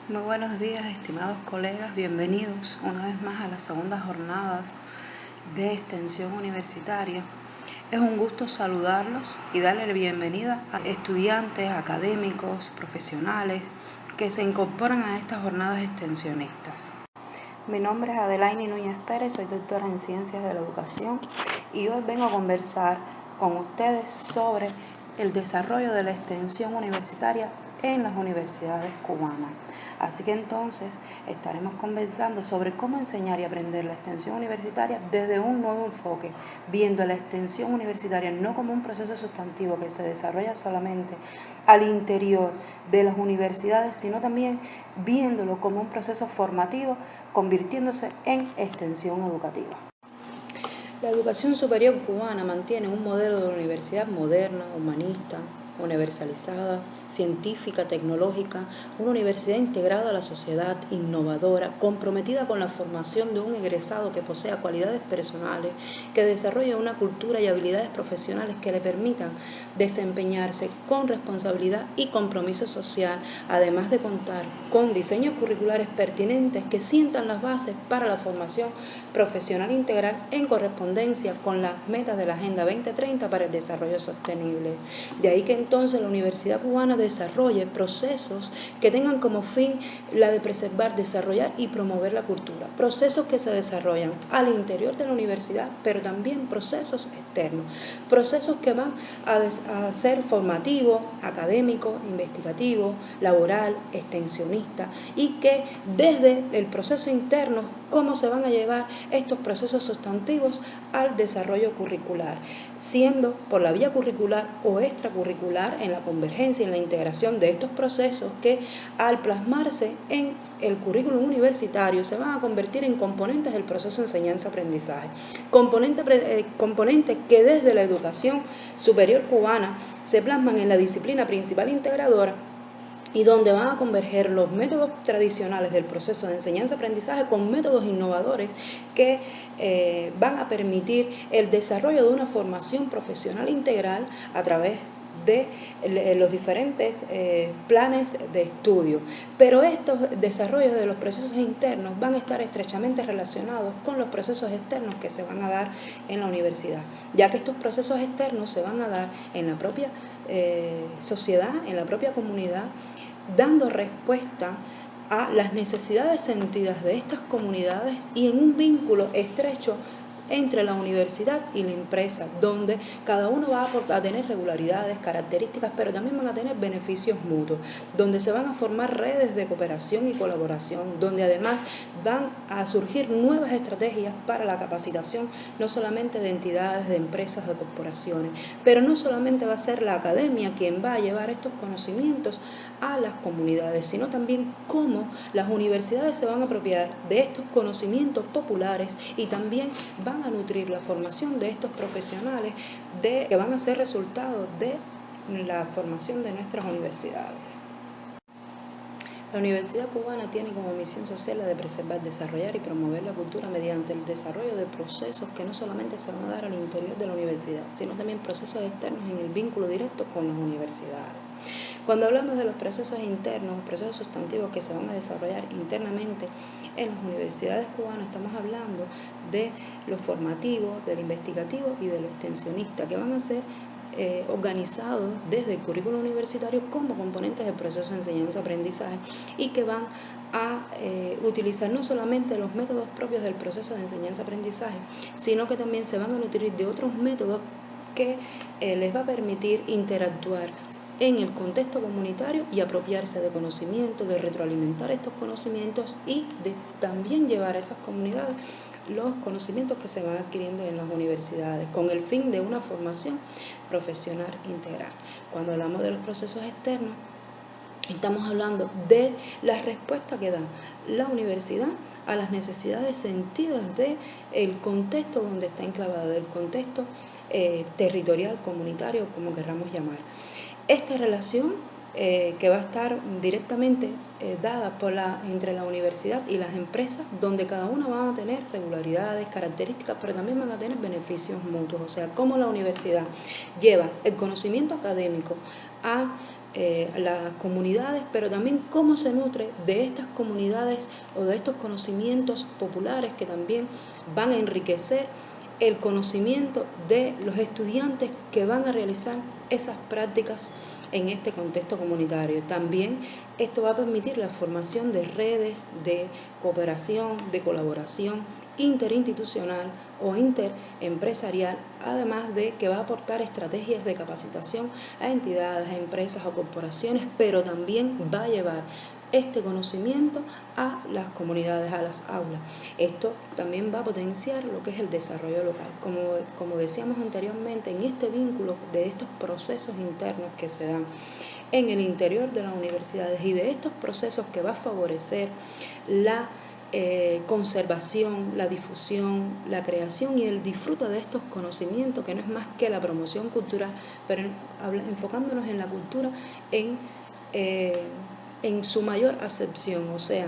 Muy buenos días, estimados colegas, bienvenidos una vez más a las segundas jornadas de extensión universitaria. Es un gusto saludarlos y darle la bienvenida a estudiantes, académicos, profesionales que se incorporan a estas jornadas extensionistas. Mi nombre es Adelaine Núñez Pérez, soy doctora en Ciencias de la Educación y hoy vengo a conversar con ustedes sobre el desarrollo de la extensión universitaria en las universidades cubanas. Así que entonces estaremos conversando sobre cómo enseñar y aprender la extensión universitaria desde un nuevo enfoque, viendo la extensión universitaria no como un proceso sustantivo que se desarrolla solamente al interior de las universidades, sino también viéndolo como un proceso formativo, convirtiéndose en extensión educativa. La educación superior cubana mantiene un modelo de universidad moderna, humanista, universalizada, científica, tecnológica, una universidad integrada a la sociedad, innovadora, comprometida con la formación de un egresado que posea cualidades personales, que desarrolle una cultura y habilidades profesionales que le permitan desempeñarse con responsabilidad y compromiso social, además de contar con diseños curriculares pertinentes que sientan las bases para la formación profesional integral en correspondencia con las metas de la Agenda 2030 para el desarrollo sostenible. De ahí que entonces la Universidad Cubana desarrolle procesos que tengan como fin la de preservar, desarrollar y promover la cultura. Procesos que se desarrollan al interior de la universidad, pero también procesos externos. Procesos que van a ser formativo, académico, investigativo, laboral, extensionista y que desde el proceso interno, cómo se van a llevar estos procesos sustantivos al desarrollo curricular, siendo por la vía curricular o extracurricular en la convergencia y en la integración de estos procesos que al plasmarse en el currículum universitario se van a convertir en componentes del proceso de enseñanza-aprendizaje, componentes que desde la educación superior cubana se plasman en la disciplina principal integradora y donde van a converger los métodos tradicionales del proceso de enseñanza-aprendizaje con métodos innovadores que van a permitir el desarrollo de una formación profesional integral a través de los diferentes planes de estudio. Pero estos desarrollos de los procesos internos van a estar estrechamente relacionados con los procesos externos que se van a dar en la universidad, ya que estos procesos externos se van a dar en la propia sociedad, en la propia comunidad, dando respuesta a las necesidades sentidas de estas comunidades y en un vínculo estrecho entre la universidad y la empresa, donde cada uno va a tener regularidades, características, pero también van a tener beneficios mutuos, donde se van a formar redes de cooperación y colaboración, donde además van a surgir nuevas estrategias para la capacitación, no solamente de entidades, de empresas, de corporaciones, pero no solamente va a ser la academia quien va a llevar estos conocimientos a las comunidades, sino también cómo las universidades se van a apropiar de estos conocimientos populares y también van a nutrir la formación de estos profesionales que van a ser resultado de la formación de nuestras universidades. La Universidad Cubana tiene como misión social la de preservar, desarrollar y promover la cultura mediante el desarrollo de procesos que no solamente se van a dar al interior de la universidad, sino también procesos externos en el vínculo directo con las universidades. Cuando hablamos de los procesos internos, procesos sustantivos que se van a desarrollar internamente en las universidades cubanas, estamos hablando de lo formativo, del investigativo y de lo extensionista, que van a ser organizados desde el currículo universitario como componentes del proceso de enseñanza-aprendizaje y que van a utilizar no solamente los métodos propios del proceso de enseñanza-aprendizaje, sino que también se van a nutrir de otros métodos que les va a permitir interactuar en el contexto comunitario y apropiarse de conocimientos, de retroalimentar estos conocimientos y de también llevar a esas comunidades los conocimientos que se van adquiriendo en las universidades con el fin de una formación profesional integral. Cuando hablamos de los procesos externos, estamos hablando de la respuesta que da la universidad a las necesidades sentidas del contexto donde está enclavada, del contexto territorial, comunitario, como querramos llamar. Esta relación que va a estar directamente dada entre la universidad y las empresas, donde cada una va a tener regularidades, características, pero también van a tener beneficios mutuos. O sea, cómo la universidad lleva el conocimiento académico a las comunidades, pero también cómo se nutre de estas comunidades o de estos conocimientos populares que también van a enriquecer el conocimiento de los estudiantes que van a realizar esas prácticas en este contexto comunitario. También esto va a permitir la formación de redes de cooperación, de colaboración interinstitucional o interempresarial, además de que va a aportar estrategias de capacitación a entidades, a empresas o corporaciones, pero también va a llevar este conocimiento a las comunidades, a las aulas. Esto también va a potenciar lo que es el desarrollo local. Como decíamos anteriormente, en este vínculo de estos procesos internos que se dan en el interior de las universidades y de estos procesos que va a favorecer la conservación, la difusión, la creación y el disfrute de estos conocimientos, que no es más que la promoción cultural, pero enfocándonos en la cultura en su mayor acepción, o sea,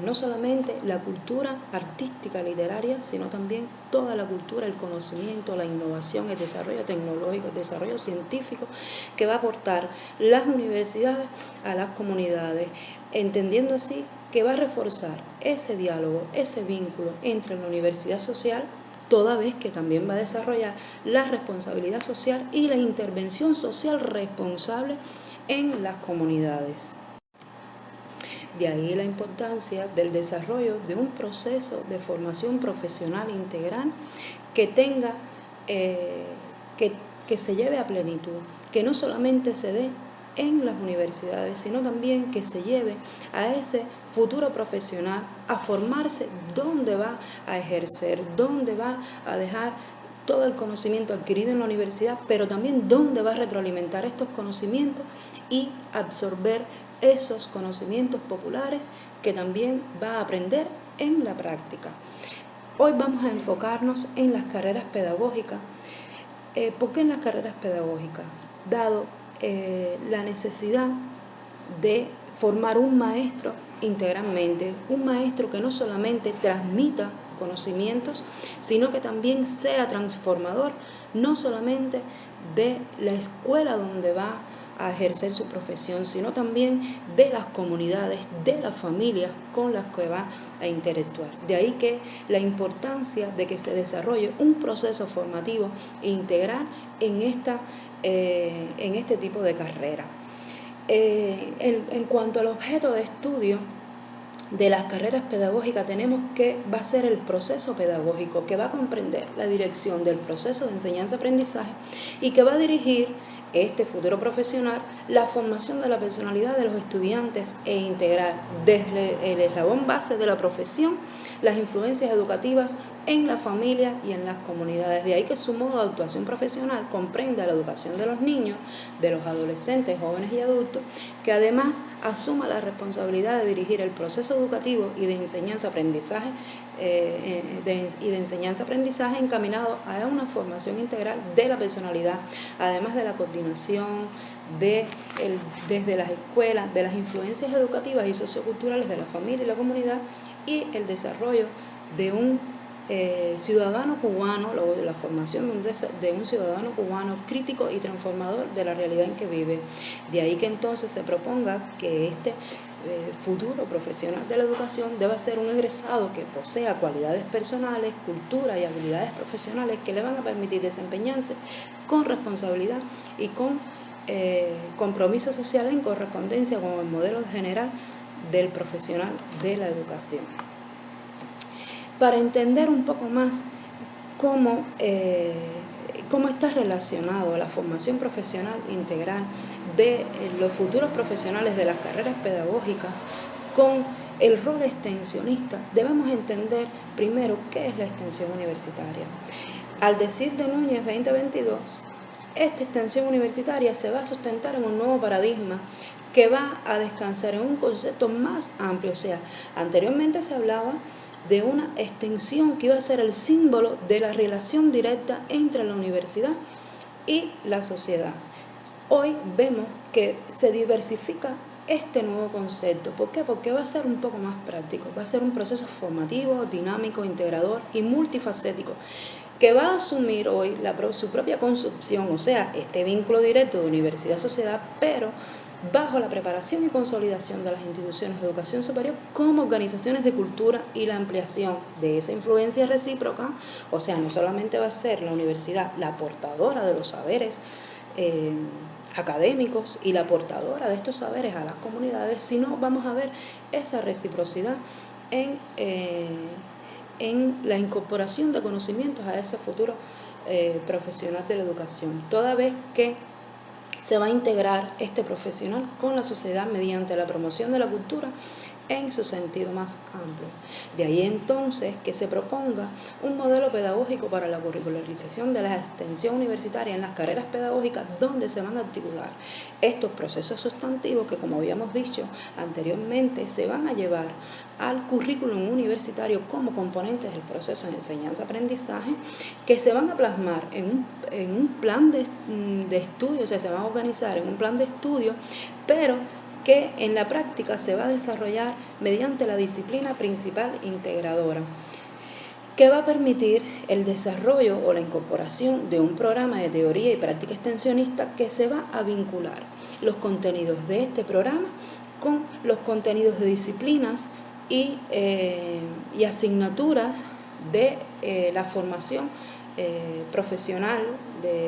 no solamente la cultura artística, literaria, sino también toda la cultura, el conocimiento, la innovación, el desarrollo tecnológico, el desarrollo científico que va a aportar las universidades a las comunidades, entendiendo así que va a reforzar ese diálogo, ese vínculo entre la universidad social, toda vez que también va a desarrollar la responsabilidad social y la intervención social responsable en las comunidades. De ahí la importancia del desarrollo de un proceso de formación profesional integral que tenga, que se lleve a plenitud, que no solamente se dé en las universidades, sino también que se lleve a ese futuro profesional a formarse donde va a ejercer, donde va a dejar todo el conocimiento adquirido en la universidad, pero también donde va a retroalimentar estos conocimientos y absorber esos conocimientos populares que también va a aprender en la práctica. Hoy vamos a enfocarnos en las carreras pedagógicas. ¿Por qué en las carreras pedagógicas? Dado la necesidad de formar un maestro integralmente, un maestro que no solamente transmita conocimientos, sino que también sea transformador, no solamente de la escuela donde va a ejercer su profesión, sino también de las comunidades, de las familias con las que va a interactuar. De ahí que la importancia de que se desarrolle un proceso formativo integral en este tipo de carrera. En cuanto al objeto de estudio de las carreras pedagógicas, tenemos que va a ser el proceso pedagógico, que va a comprender la dirección del proceso de enseñanza-aprendizaje y que va a dirigir este futuro profesional la formación de la personalidad de los estudiantes e integrar desde el eslabón base de la profesión las influencias educativas en la familia y en las comunidades. De ahí que su modo de actuación profesional comprenda la educación de los niños, de los adolescentes, jóvenes y adultos, que además asuma la responsabilidad de dirigir el proceso educativo y de enseñanza-aprendizaje encaminado a una formación integral de la personalidad, además de la coordinación desde las escuelas, de las influencias educativas y socioculturales de la familia y la comunidad, y el desarrollo de un ciudadano cubano, la formación de un ciudadano cubano crítico y transformador de la realidad en que vive. De ahí que entonces se proponga que este futuro profesional de la educación deba ser un egresado que posea cualidades personales, cultura y habilidades profesionales que le van a permitir desempeñarse con responsabilidad y con compromiso social en correspondencia con el modelo general del profesional de la educación. Para entender un poco más cómo está relacionado la formación profesional integral de los futuros profesionales de las carreras pedagógicas con el rol extensionista, debemos entender primero qué es la extensión universitaria. Al decir de Núñez 2022, esta extensión universitaria se va a sustentar en un nuevo paradigma que va a descansar en un concepto más amplio. O sea, anteriormente se hablaba de una extensión que iba a ser el símbolo de la relación directa entre la universidad y la sociedad. Hoy vemos que se diversifica este nuevo concepto. ¿Por qué? Porque va a ser un poco más práctico, va a ser un proceso formativo, dinámico, integrador y multifacético, que va a asumir hoy su propia construcción, o sea, este vínculo directo de universidad-sociedad, pero bajo la preparación y consolidación de las instituciones de educación superior como organizaciones de cultura y la ampliación de esa influencia recíproca. O sea, no solamente va a ser la universidad la portadora de los saberes académicos y la portadora de estos saberes a las comunidades, sino vamos a ver esa reciprocidad en la incorporación de conocimientos a ese futuro profesional de la educación, toda vez que se va a integrar este profesional con la sociedad mediante la promoción de la cultura en su sentido más amplio. De ahí entonces que se proponga un modelo pedagógico para la curricularización de la extensión universitaria en las carreras pedagógicas, donde se van a articular estos procesos sustantivos que, como habíamos dicho anteriormente, se van a llevar al currículum universitario como componentes del proceso de enseñanza-aprendizaje, que se van a plasmar en un plan de estudio, o sea, se van a organizar en un plan de estudio, pero que en la práctica se va a desarrollar mediante la disciplina principal integradora, que va a permitir el desarrollo o la incorporación de un programa de teoría y práctica extensionista que se va a vincular los contenidos de este programa con los contenidos de disciplinas y asignaturas de la formación profesional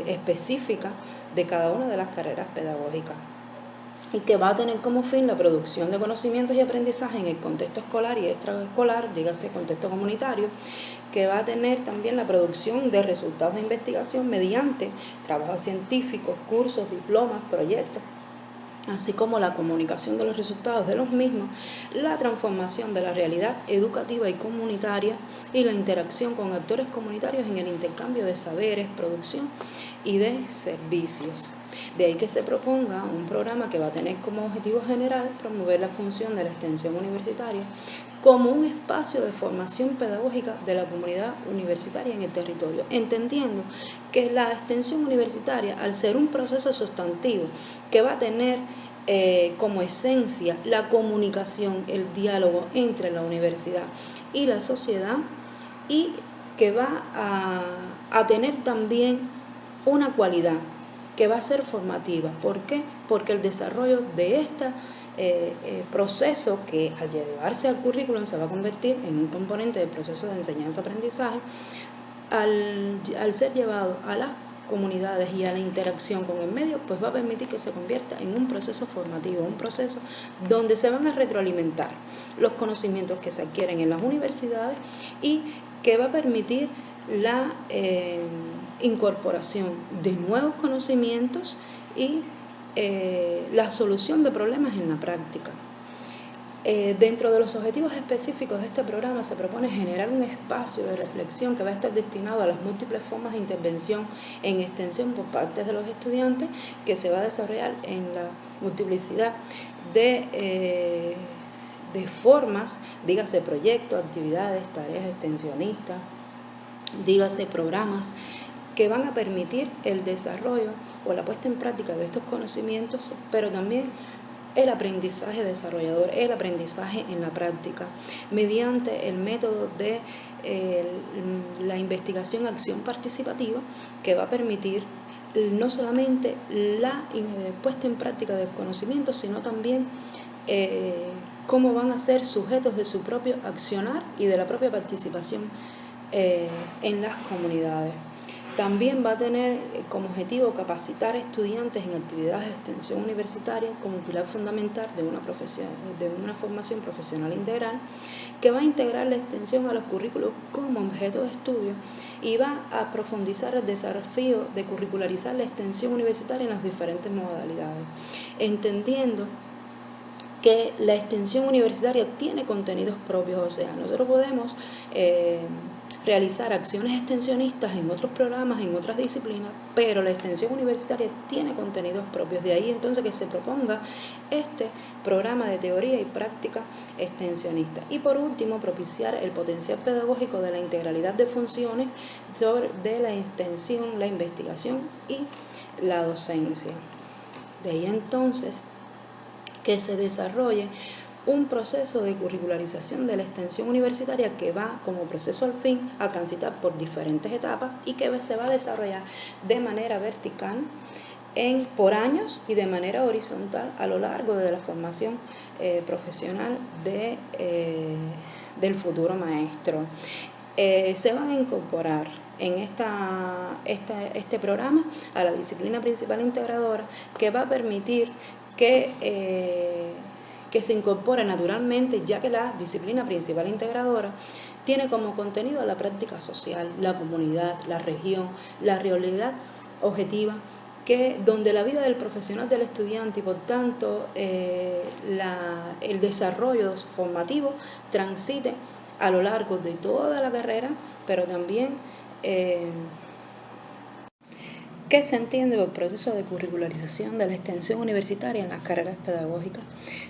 específica de cada una de las carreras pedagógicas, y que va a tener como fin la producción de conocimientos y aprendizaje en el contexto escolar y extraescolar, dígase contexto comunitario, que va a tener también la producción de resultados de investigación mediante trabajos científicos, cursos, diplomas, proyectos, así como la comunicación de los resultados de los mismos, la transformación de la realidad educativa y comunitaria y la interacción con actores comunitarios en el intercambio de saberes, producción y de servicios. De ahí que se proponga un programa que va a tener como objetivo general promover la función de la extensión universitaria como un espacio de formación pedagógica de la comunidad universitaria en el territorio, entendiendo que la extensión universitaria, al ser un proceso sustantivo que va a tener como esencia la comunicación, el diálogo entre la universidad y la sociedad, y que va a tener también una cualidad que va a ser formativa. ¿Por qué? Porque el desarrollo de este proceso, que al llevarse al currículum se va a convertir en un componente del proceso de enseñanza-aprendizaje, al ser llevado a las comunidades y a la interacción con el medio, pues va a permitir que se convierta en un proceso formativo, un proceso donde se van a retroalimentar los conocimientos que se adquieren en las universidades y que va a permitir la incorporación de nuevos conocimientos y la solución de problemas en la práctica. Dentro de los objetivos específicos de este programa se propone generar un espacio de reflexión que va a estar destinado a las múltiples formas de intervención en extensión por parte de los estudiantes, que se va a desarrollar en la multiplicidad de formas, dígase proyectos, actividades, tareas extensionistas, dígase programas, que van a permitir el desarrollo o la puesta en práctica de estos conocimientos, pero también el aprendizaje desarrollador, el aprendizaje en la práctica, mediante el método de la investigación-acción participativa, que va a permitir no solamente la puesta en práctica del conocimiento, sino también cómo van a ser sujetos de su propio accionar y de la propia participación en las comunidades. También va a tener como objetivo capacitar estudiantes en actividades de extensión universitaria como pilar fundamental de una formación profesional integral, que va a integrar la extensión a los currículos como objeto de estudio y va a profundizar el desafío de curricularizar la extensión universitaria en las diferentes modalidades, entendiendo que la extensión universitaria tiene contenidos propios. O sea, nosotros podemos realizar acciones extensionistas en otros programas, en otras disciplinas, pero la extensión universitaria tiene contenidos propios. De ahí entonces que se proponga este programa de teoría y práctica extensionista. Y por último, propiciar el potencial pedagógico de la integralidad de funciones de la extensión, la investigación y la docencia. De ahí entonces que se desarrolle un proceso de curricularización de la extensión universitaria que va como proceso al fin a transitar por diferentes etapas y que se va a desarrollar de manera vertical por años y de manera horizontal a lo largo de la formación profesional del futuro maestro. Se van a incorporar en este programa a la disciplina principal integradora, que va a permitir que se incorpore naturalmente, ya que la disciplina principal integradora tiene como contenido la práctica social, la comunidad, la región, la realidad objetiva, donde la vida del profesional, del estudiante y por tanto el desarrollo formativo transite a lo largo de toda la carrera, pero también ¿qué se entiende por proceso de curricularización de la extensión universitaria en las carreras pedagógicas?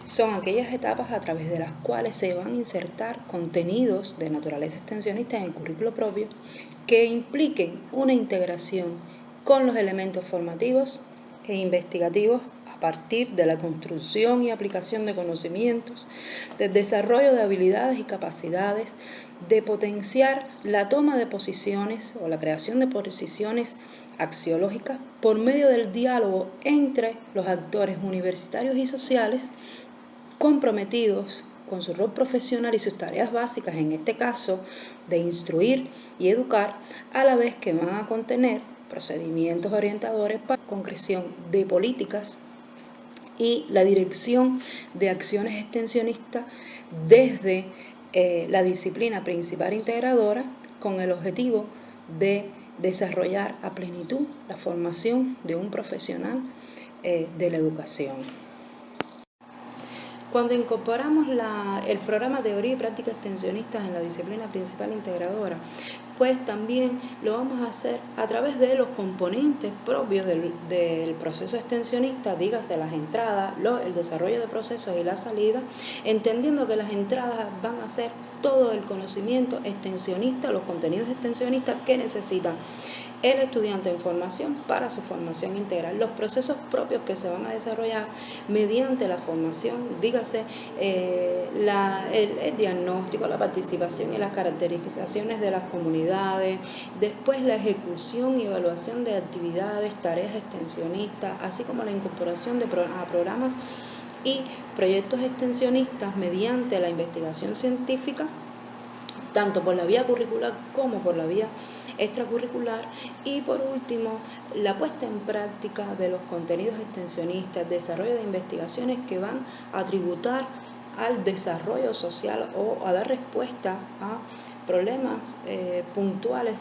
Son aquellas etapas a través de las cuales se van a insertar contenidos de naturaleza extensionista en el currículo propio que impliquen una integración con los elementos formativos e investigativos a partir de la construcción y aplicación de conocimientos, del desarrollo de habilidades y capacidades, de potenciar la toma de posiciones o la creación de posiciones axiológicas por medio del diálogo entre los actores universitarios y sociales comprometidos con su rol profesional y sus tareas básicas, en este caso de instruir y educar, a la vez que van a contener procedimientos orientadores para la concreción de políticas y la dirección de acciones extensionistas desde la disciplina principal integradora, con el objetivo de desarrollar a plenitud la formación de un profesional de la educación. Cuando incorporamos el programa Teoría y Práctica Extensionistas en la disciplina principal integradora, pues también lo vamos a hacer a través de los componentes propios del proceso extensionista, dígase las entradas, el desarrollo de procesos y la salida, entendiendo que las entradas van a ser todo el conocimiento extensionista, los contenidos extensionistas que necesitan el estudiante en formación para su formación integral. Los procesos propios que se van a desarrollar mediante la formación, dígase el diagnóstico, la participación y las caracterizaciones de las comunidades, después la ejecución y evaluación de actividades, tareas extensionistas, así como la incorporación a programas y proyectos extensionistas mediante la investigación científica, tanto por la vía curricular como por la vía extracurricular, y por último la puesta en práctica de los contenidos extensionistas, desarrollo de investigaciones que van a tributar al desarrollo social o a dar respuesta a problemas puntuales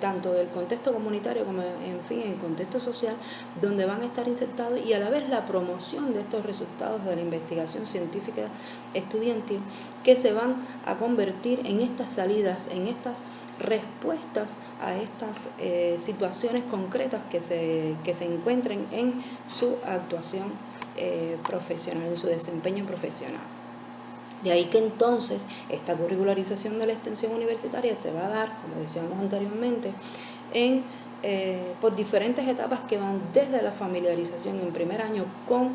tanto del contexto comunitario como en el contexto social, donde van a estar insertados, y a la vez la promoción de estos resultados de la investigación científica estudiantil, que se van a convertir en estas salidas, en estas respuestas a estas situaciones concretas que se encuentren en su actuación profesional, en su desempeño profesional. De ahí que entonces esta curricularización de la extensión universitaria se va a dar, como decíamos anteriormente, por diferentes etapas que van desde la familiarización en primer año con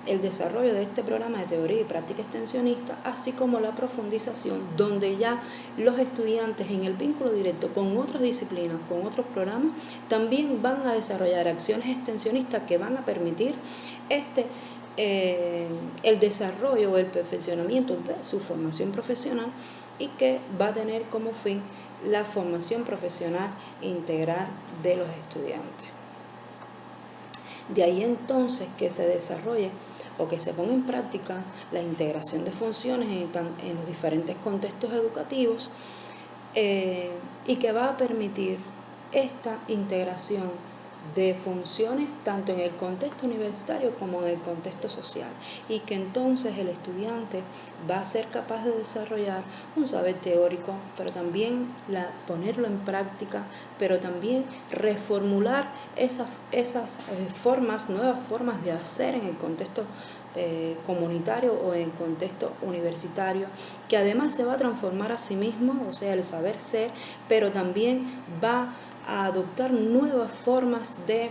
el desarrollo de este programa de teoría y práctica extensionista, así como la profundización, donde ya los estudiantes en el vínculo directo con otras disciplinas, con otros programas, también van a desarrollar acciones extensionistas que van a permitir el desarrollo o el perfeccionamiento de su formación profesional, y que va a tener como fin la formación profesional integral de los estudiantes. De ahí entonces que se desarrolle o que se ponga en práctica la integración de funciones en los diferentes contextos educativos, y que va a permitir esta integración de funciones tanto en el contexto universitario como en el contexto social, y que entonces el estudiante va a ser capaz de desarrollar un saber teórico, pero también ponerlo en práctica, pero también reformular esas nuevas formas de hacer en el contexto comunitario o en el contexto universitario, que además se va a transformar a sí mismo, o sea, el saber ser, pero también va a adoptar nuevas formas de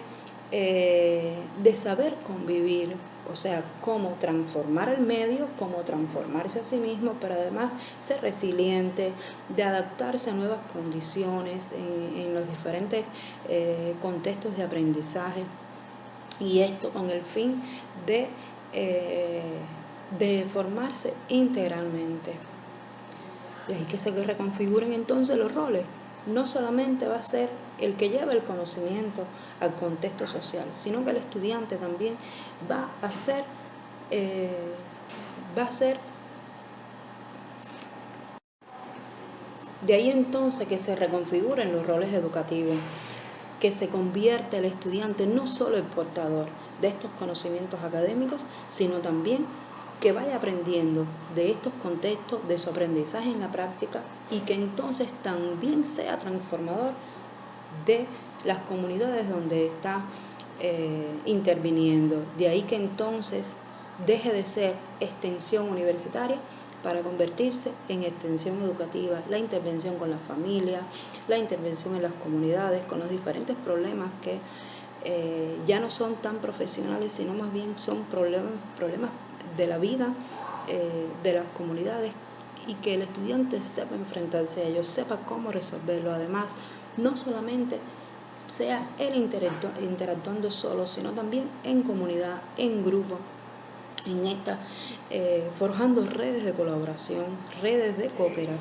de saber convivir, o sea, cómo transformar el medio, cómo transformarse a sí mismo, pero además ser resiliente, de adaptarse a nuevas condiciones en los diferentes contextos de aprendizaje, y esto con el fin de formarse integralmente. De ahí que se reconfiguren entonces los roles. No solamente va a ser el que lleva el conocimiento al contexto social, sino que el estudiante también va a ser de ahí entonces que se reconfiguren los roles educativos, que se convierta el estudiante no solo el portador de estos conocimientos académicos, sino también que vaya aprendiendo de estos contextos, de su aprendizaje en la práctica, y que entonces también sea transformador de las comunidades donde está interviniendo. De ahí que entonces deje de ser extensión universitaria para convertirse en extensión educativa, la intervención con la familia, la intervención en las comunidades, con los diferentes problemas que ya no son tan profesionales, sino más bien son problemas de la vida de las comunidades, y que el estudiante sepa enfrentarse a ellos, sepa cómo resolverlo. Además, no solamente sea él interactuando solo, sino también en comunidad, en grupo, en forjando redes de colaboración, redes de cooperación.